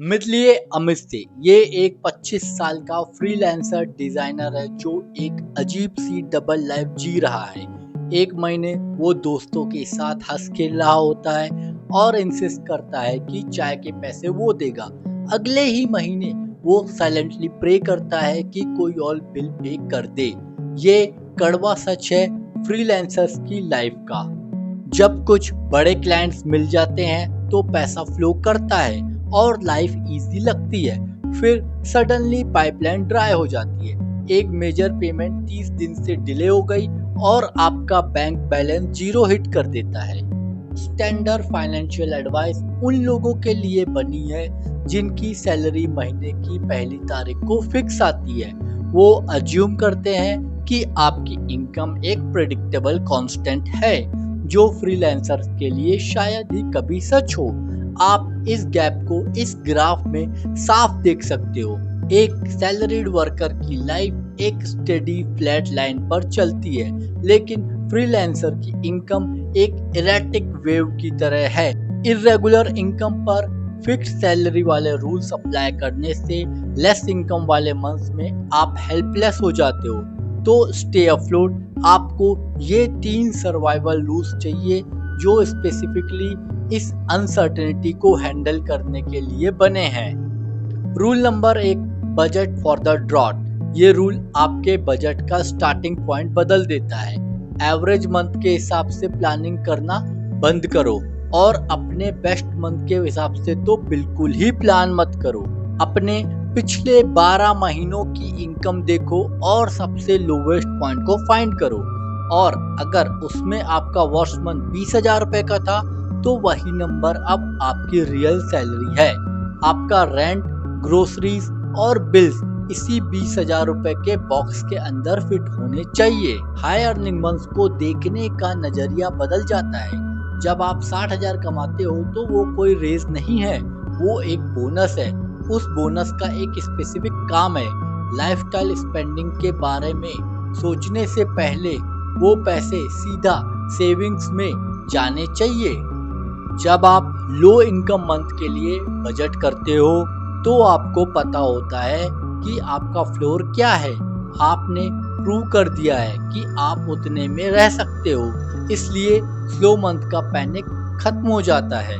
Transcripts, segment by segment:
मिलिए अमित से। ये एक 25 साल का फ्रीलांसर डिजाइनर है जो एक अजीब सी डबल लाइफ जी रहा है। एक महीने वो दोस्तों के साथ हंस खेल रहा होता है और इंसिस्ट करता है कि चाय के पैसे वो देगा। अगले ही महीने वो साइलेंटली प्रे करता है कि कोई और बिल पे कर दे। ये कड़वा सच है फ्रीलांसर्स की लाइफ का। जब कुछ बड़े क्लाइंट्स मिल जाते हैं तो पैसा फ्लो करता है और लाइफ इजी लगती है। फिर सडनली पाइपलाइन ड्राई हो जाती है। एक मेजर पेमेंट 30 दिन से डिले हो गई और आपका बैंक बैलेंस जीरो हिट कर देता है। स्टैंडर्ड फाइनेंशियल एडवाइस उन लोगों के लिए बनी है जिनकी सैलरी महीने की पहली तारीख को फिक्स आती है। वो अज्यूम करते हैं कि आपकी इनकम एक प्रेडिक्टेबल कांस्टेंट है, जो फ्रीलांसर्स के लिए शायद ही कभी सच हो। आप इस गैप को इस ग्राफ में साफ देख सकते हो। एक सैलरीड वर्कर की लाइफ एक स्टेडी फ्लैट लाइन पर चलती है, लेकिन फ्रीलांसर की इनकम एक इरेटिक वेव की तरह है। इर्रेगुलर इनकम पर फिक्स सैलरी वाले रूल्स अप्लाई करने से लेस इनकम वाले मंथ्स में आप हेल्पलेस हो जाते हो। तो स्टे अफ्लोट आपको ये 3 सर्वाइवल रूल्स चाहिए जो स्पेसिफिकली इस अनसर्टेनिटी को हैंडल करने के लिए बने हैं। Rule number 1, budget for the drought. ये रूल आपके बजट का स्टार्टिंग पॉइंट बदल देता है। एवरेज मंथ के हिसाब से प्लानिंग करना बंद करो और अपने बेस्ट मंथ के हिसाब से तो बिल्कुल ही प्लान मत करो। अपने पिछले 12 महीनों की इनकम देखो और सबसे लोवेस्ट पॉइंट को फाइंड करो, और अगर उसमें आपका वर्स्ट मंथ 20,000 रुपए का था तो वही नंबर अब आपकी रियल सैलरी है। आपका रेंट, ग्रोसरीज और बिल्स इसी 20,000 रुपए के बॉक्स के अंदर फिट होने चाहिए। हाई अर्निंग मंथ्स को देखने का नजरिया बदल जाता है। जब आप 60,000 कमाते हो तो वो कोई रेज नहीं है, वो एक बोनस है। उस बोनस का एक स्पेसिफिक काम है। लाइफस्टाइल स्पेंडिंग के बारे में सोचने से पहले वो पैसे सीधा सेविंग्स में जाने चाहिए। जब आप लो इनकम मंथ के लिए बजट करते हो तो आपको पता होता है कि आपका फ्लोर क्या है। आपने प्रूव कर दिया है कि आप उतने में रह सकते हो, इसलिए स्लो मंथ का पैनिक खत्म हो जाता है।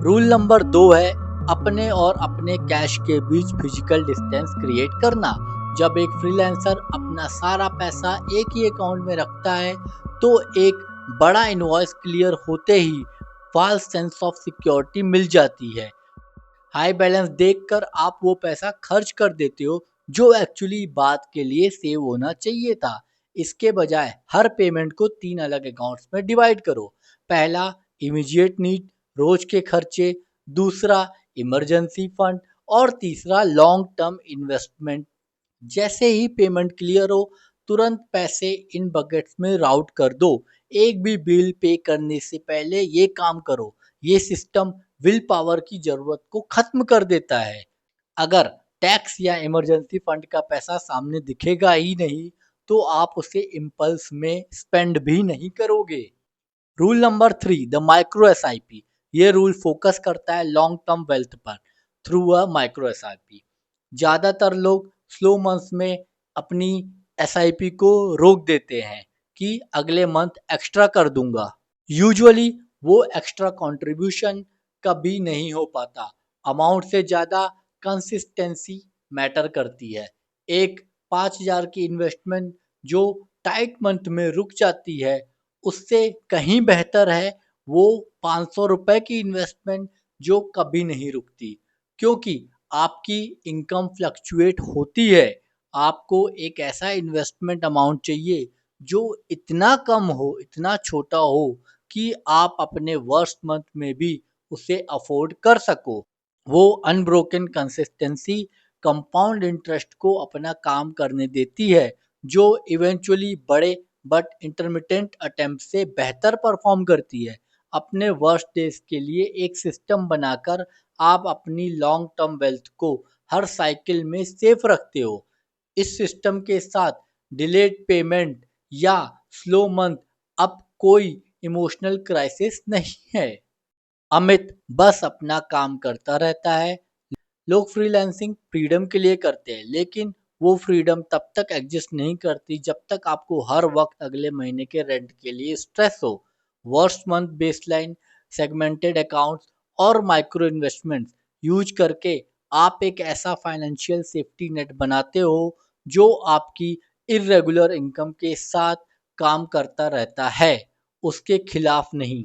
रूल नंबर 2 है अपने और अपने कैश के बीच फिजिकल डिस्टेंस क्रिएट करना। जब एक फ्रीलांसर अपना सारा पैसा एक ही अकाउंट में रखता है तो एक बड़ा इनवॉइस क्लियर होते ही फॉल्स सेंस ऑफ सिक्योरिटी मिल जाती है। हाई बैलेंस देखकर आप वो पैसा खर्च कर देते हो जो एक्चुअली बात के लिए सेव होना चाहिए था। इसके बजाय हर पेमेंट को 3 अलग अकाउंट्स में डिवाइड करो। पहला इमीडिएट नीड, रोज के खर्चे, दूसरा इमरजेंसी फंड और तीसरा लॉन्ग टर्म इन्वेस्टमेंट। जैसे ही पेमेंट क्लियर हो तुरंत पैसे इन बकेट्स में राउट कर दो। एक भी बिल पे करने से पहले ये काम करो। ये सिस्टम विल पावर की जरूरत को खत्म कर देता है। अगर टैक्स या इमरजेंसी फंड का पैसा सामने दिखेगा ही नहीं तो आप उसे इम्पल्स में स्पेंड भी नहीं करोगे। Rule number 3, the micro SIP. ये रूल फोकस करता है लॉन्ग टर्म वेल्थ पर थ्रू अ माइक्रो एसआईपी। ज्यादातर लोग स्लो मंथ्स में अपनी एसआईपी को रोक देते हैं कि अगले मंथ एक्स्ट्रा कर दूंगा। यूजुअली वो एक्स्ट्रा कंट्रीब्यूशन कभी नहीं हो पाता। अमाउंट से ज्यादा कंसिस्टेंसी मैटर करती है। एक 5,000 की इन्वेस्टमेंट जो टाइट मंथ में रुक जाती है उससे कहीं बेहतर है वो 500 रुपए की इन्वेस्टमेंट जो कभी नहीं रुकती, क्योंकि आपकी इनकम फ्लक्चुएट होती है। आपको एक ऐसा इन्वेस्टमेंट अमाउंट चाहिए जो इतना कम हो, इतना छोटा हो कि आप अपने वर्स्ट मंथ में भी उसे अफोर्ड कर सको। वो अनब्रोकन कंसिस्टेंसी कंपाउंड इंटरेस्ट को अपना काम करने देती है, जो इवेंचुअली बड़े बट इंटरमिटेंट अटेम्प्ट से बेहतर परफॉर्म करती है। अपने वर्स्ट डेज के लिए एक सिस्टम बनाकर आप अपनी लॉन्ग टर्म वेल्थ को हर साइकिल में सेफ रखते हो। इस सिस्टम के साथ डिलेड पेमेंट या स्लो मंथ अब कोई इमोशनल क्राइसिस नहीं है। अमित बस अपना काम करता रहता है। लोग फ्रीलांसिंग फ्रीडम के लिए करते हैं, लेकिन वो फ्रीडम तब तक एग्जिस्ट नहीं करती जब तक आपको हर वक्त अगले महीने के रेंट के लिए स्ट्रेस हो। Worst month baseline, segmented accounts और माइक्रो इन्वेस्टमेंट्स यूज करके आप एक ऐसा फाइनेंशियल सेफ्टी नेट बनाते हो जो आपकी इरेगुलर इनकम के साथ काम करता रहता है, उसके खिलाफ नहीं।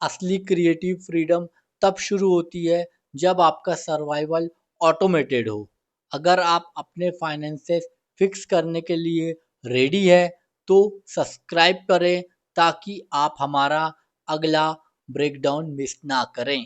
असली क्रिएटिव फ्रीडम तब शुरू होती है जब आपका सर्वाइवल ऑटोमेटेड हो। अगर आप अपने फाइनेंसेस फिक्स करने के लिए रेडी है तो सब्सक्राइब करें ताकि आप हमारा अगला ब्रेकडाउन मिस ना करें।